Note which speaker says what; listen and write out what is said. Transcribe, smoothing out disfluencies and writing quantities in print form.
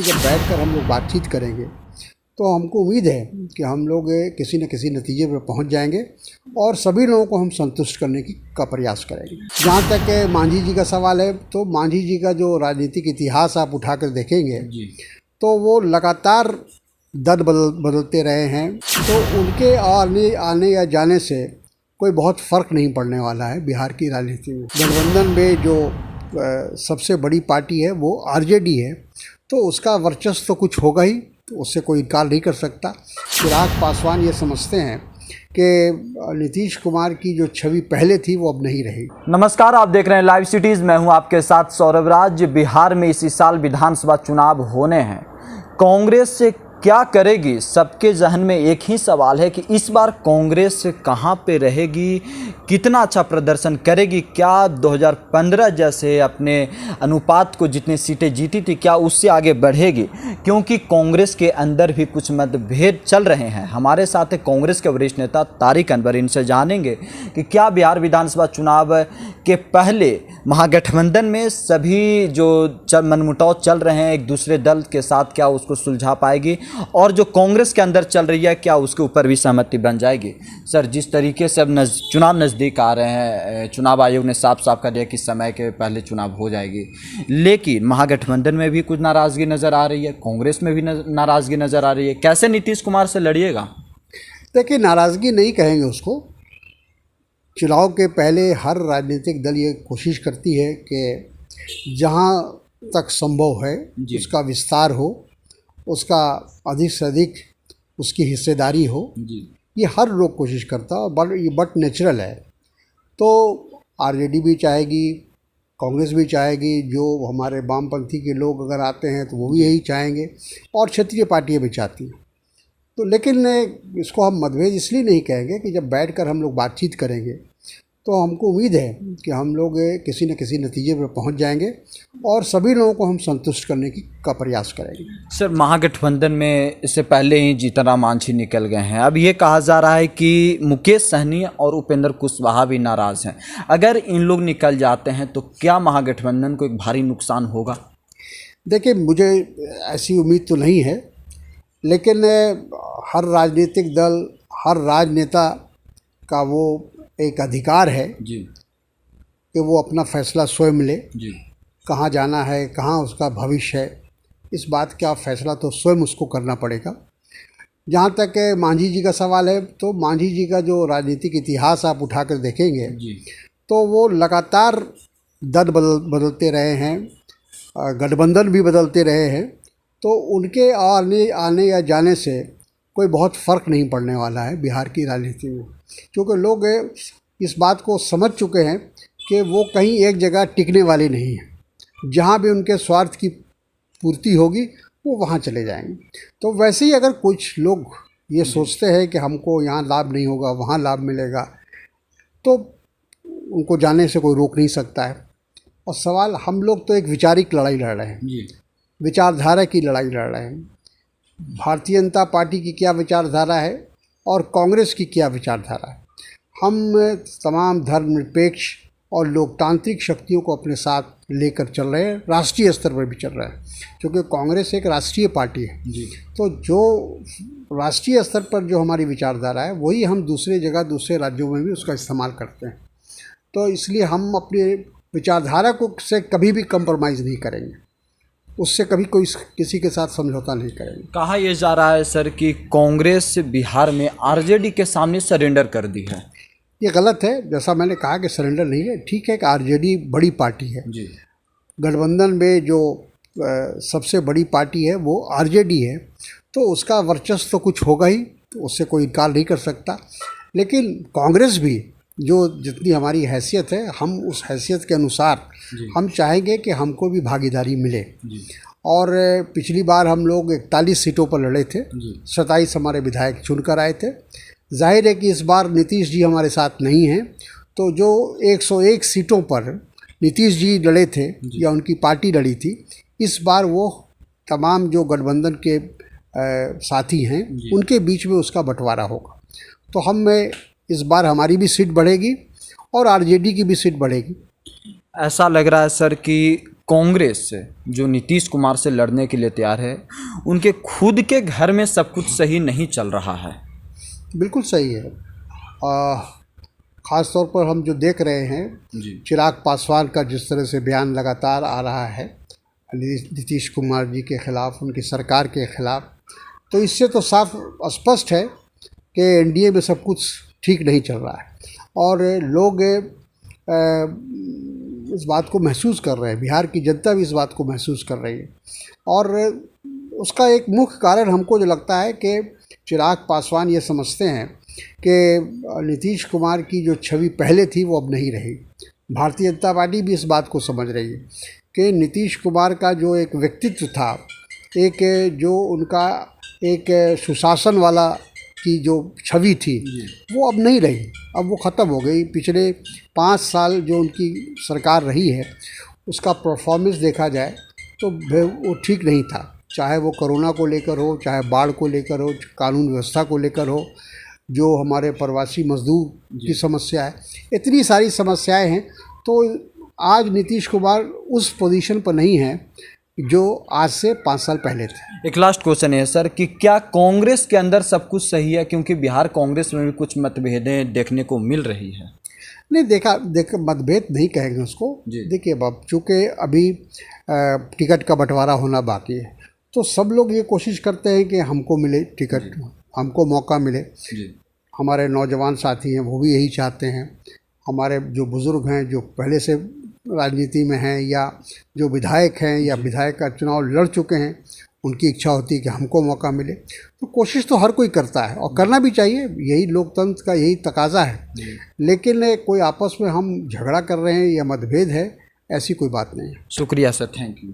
Speaker 1: कि जब बैठकर हम लोग बातचीत करेंगे तो हमको उम्मीद है कि हम लोग किसी न किसी नतीजे पर पहुंच जाएंगे और सभी लोगों को हम संतुष्ट करने का प्रयास करेंगे। जहां तक मांझी जी का सवाल है, तो मांझी जी का जो राजनीतिक इतिहास आप उठाकर देखेंगे तो वो लगातार दल बदलते रहे हैं, तो उनके आने या जाने से कोई बहुत फ़र्क नहीं पड़ने वाला है बिहार की राजनीति में। गठबंधन में जो सबसे बड़ी पार्टी है वो आरजेडी है, तो उसका वर्चस्व तो कुछ होगा ही, तो उससे कोई इनकार नहीं कर सकता। चिराग पासवान ये समझते हैं कि नीतीश कुमार की जो छवि पहले थी वो अब नहीं रही।
Speaker 2: नमस्कार, आप देख रहे हैं लाइव सिटीज़। मैं हूं आपके साथ सौरभ राज। बिहार में इसी साल विधानसभा चुनाव होने हैं। कांग्रेस से क्या करेगी, सबके जहन में एक ही सवाल है कि इस बार कांग्रेस कहां पे रहेगी, कितना अच्छा प्रदर्शन करेगी, क्या 2015 जैसे अपने अनुपात को जितनी सीटें जीती थी क्या उससे आगे बढ़ेगी, क्योंकि कांग्रेस के अंदर भी कुछ मतभेद चल रहे हैं। हमारे साथ कांग्रेस के वरिष्ठ नेता तारिक अनवर, इनसे जानेंगे कि क्या बिहार विधानसभा चुनाव के पहले महागठबंधन में सभी जो मनमुटाव चल रहे हैं एक दूसरे दल के साथ, क्या उसको सुलझा पाएगी, और जो कांग्रेस के अंदर चल रही है क्या उसके ऊपर भी सहमति बन जाएगी। सर, जिस तरीके से अब चुनाव नज़दीक आ रहे हैं, चुनाव आयोग ने साफ साफ कर दिया कि समय के पहले चुनाव हो जाएगी, लेकिन महागठबंधन में भी कुछ नाराज़गी नज़र आ रही है, कांग्रेस में भी नाराज़गी नज़र आ रही है। कैसे नीतीश कुमार से लड़िएगा?
Speaker 1: देखिए, नाराज़गी नहीं कहेंगे उसको। चुनाव के पहले हर राजनीतिक दल ये कोशिश करती है कि जहाँ तक संभव है उसका विस्तार हो, उसका अधिक से अधिक उसकी हिस्सेदारी हो। ये हर लोग कोशिश करता है, बट नेचुरल है। तो आरजेडी भी चाहेगी, कांग्रेस भी चाहेगी, जो हमारे वामपंथी के लोग अगर आते हैं तो वो भी यही चाहेंगे, और क्षेत्रीय पार्टियां भी चाहती हैं। तो लेकिन इसको हम मतभेद इसलिए नहीं कहेंगे कि जब बैठकर हम लोग बातचीत करेंगे तो हमको उम्मीद है कि हम लोग किसी न किसी नतीजे पर पहुंच जाएंगे और सभी लोगों को हम संतुष्ट करने का प्रयास करेंगे।
Speaker 2: सर, महागठबंधन में इससे पहले ही जीतनराम मांझी निकल गए हैं। अब ये कहा जा रहा है कि मुकेश सहनी और उपेंद्र कुशवाहा भी नाराज़ हैं। अगर इन लोग निकल जाते हैं तो क्या महागठबंधन को एक भारी नुकसान होगा?
Speaker 1: देखिए, मुझे ऐसी उम्मीद तो नहीं है, लेकिन हर राजनीतिक दल, हर राजनेता का वो एक अधिकार है कि वो अपना फैसला स्वयं ले, कहाँ जाना है, कहाँ उसका भविष्य है, इस बात का फैसला तो स्वयं उसको करना पड़ेगा। जहाँ तक मांझी जी का सवाल है, तो मांझी जी का जो राजनीतिक इतिहास आप उठाकर देखेंगे तो वो लगातार दल बदलते रहे हैं, गठबंधन भी बदलते रहे हैं, तो उनके आने या जाने से कोई बहुत फ़र्क नहीं पड़ने वाला है बिहार की राजनीति में, क्योंकि लोग इस बात को समझ चुके हैं कि वो कहीं एक जगह टिकने वाले नहीं हैं। जहाँ भी उनके स्वार्थ की पूर्ति होगी वो वहाँ चले जाएंगे। तो वैसे ही अगर कुछ लोग ये सोचते हैं कि हमको यहाँ लाभ नहीं होगा, वहाँ लाभ मिलेगा, तो उनको जाने से कोई रोक नहीं सकता है। और सवाल, हम लोग तो एक वैचारिक लड़ाई लड़ रहे हैं, विचारधारा की लड़ाई लड़ रहे हैं। भारतीय जनता पार्टी की क्या विचारधारा है और कांग्रेस की क्या विचारधारा है। हम तमाम धर्मनिरपेक्ष और लोकतांत्रिक शक्तियों को अपने साथ लेकर चल रहे हैं, राष्ट्रीय स्तर पर भी चल रहे हैं, क्योंकि कांग्रेस एक राष्ट्रीय पार्टी है। तो जो राष्ट्रीय स्तर पर जो हमारी विचारधारा है वही हम दूसरे जगह, दूसरे राज्यों में भी उसका इस्तेमाल करते हैं। तो इसलिए हम अपनी विचारधारा को से कभी भी कंप्रोमाइज़ नहीं करेंगे, उससे कभी कोई किसी के साथ समझौता नहीं करेंगे।
Speaker 2: कहा यह जा रहा है सर कि कांग्रेस बिहार में आरजेडी के सामने सरेंडर कर दी है।
Speaker 1: ये गलत है। जैसा मैंने कहा कि सरेंडर नहीं है, ठीक है कि आरजेडी बड़ी पार्टी है, गठबंधन में जो सबसे बड़ी पार्टी है वो आरजेडी है, तो उसका वर्चस्व तो कुछ होगा ही, तो उससे कोई इनकार नहीं कर सकता। लेकिन कांग्रेस भी जो जितनी हमारी हैसियत है, हम उस हैसियत के अनुसार हम चाहेंगे कि हमको भी भागीदारी मिले। और पिछली बार हम लोग 41 सीटों पर लड़े थे, 27 हमारे विधायक चुनकर आए थे। जाहिर है कि इस बार नीतीश जी हमारे साथ नहीं हैं, तो जो 101 सीटों पर नीतीश जी लड़े थे या उनकी पार्टी लड़ी थी, इस बार वो तमाम जो गठबंधन के साथी हैं उनके बीच में उसका बंटवारा होगा। तो हम इस बार हमारी भी सीट बढ़ेगी और आरजेडी की भी सीट बढ़ेगी।
Speaker 2: ऐसा लग रहा है सर कि कांग्रेस से जो नीतीश कुमार से लड़ने के लिए तैयार है, उनके खुद के घर में सब कुछ सही नहीं चल रहा है।
Speaker 1: बिल्कुल सही है। ख़ास तौर पर हम जो देख रहे हैं चिराग पासवान का जिस तरह से बयान लगातार आ रहा है नीतीश कुमार जी के ख़िलाफ़, उनकी सरकार के ख़िलाफ़, तो इससे तो साफ स्पष्ट है कि एनडीए में सब कुछ ठीक नहीं चल रहा है और लोग इस बात को महसूस कर रहे हैं। बिहार की जनता भी इस बात को महसूस कर रही है और उसका एक मुख्य कारण हमको जो लगता है कि चिराग पासवान ये समझते हैं कि नीतीश कुमार की जो छवि पहले थी वो अब नहीं रही। भारतीय जनता पार्टी भी इस बात को समझ रही है कि नीतीश कुमार का जो एक व्यक्तित्व था, एक जो उनका एक सुशासन वाला की जो छवि थी वो अब नहीं रही, अब वो ख़त्म हो गई। पिछले 5 साल जो उनकी सरकार रही है उसका परफॉर्मेंस देखा जाए तो वो ठीक नहीं था, चाहे वो कोरोना को लेकर हो, चाहे बाढ़ को लेकर हो, कानून व्यवस्था को लेकर हो, जो हमारे प्रवासी मजदूर की समस्या है, इतनी सारी समस्याएं हैं। तो आज नीतीश कुमार उस पोजीशन पर नहीं है जो आज से 5 साल पहले थे।
Speaker 2: एक लास्ट क्वेश्चन है सर कि क्या कांग्रेस के अंदर सब कुछ सही है, क्योंकि बिहार कांग्रेस में भी कुछ मतभेदें देखने को मिल रही है।
Speaker 1: नहीं देख मतभेद नहीं कहेंगे उसको। देखिए अब चूँकि अभी टिकट का बंटवारा होना बाकी है तो सब लोग ये कोशिश करते हैं कि हमको मिले टिकट, हमको मौका मिले। हमारे नौजवान साथी हैं वो भी यही चाहते हैं, हमारे जो बुज़ुर्ग हैं जो पहले से राजनीति में हैं या जो विधायक हैं या विधायक का चुनाव लड़ चुके हैं उनकी इच्छा होती है कि हमको मौका मिले। तो कोशिश तो हर कोई करता है और करना भी चाहिए, यही लोकतंत्र का यही तकाजा है। लेकिन कोई आपस में हम झगड़ा कर रहे हैं या मतभेद है, ऐसी कोई बात नहीं है।
Speaker 2: शुक्रिया सर, थैंक यू।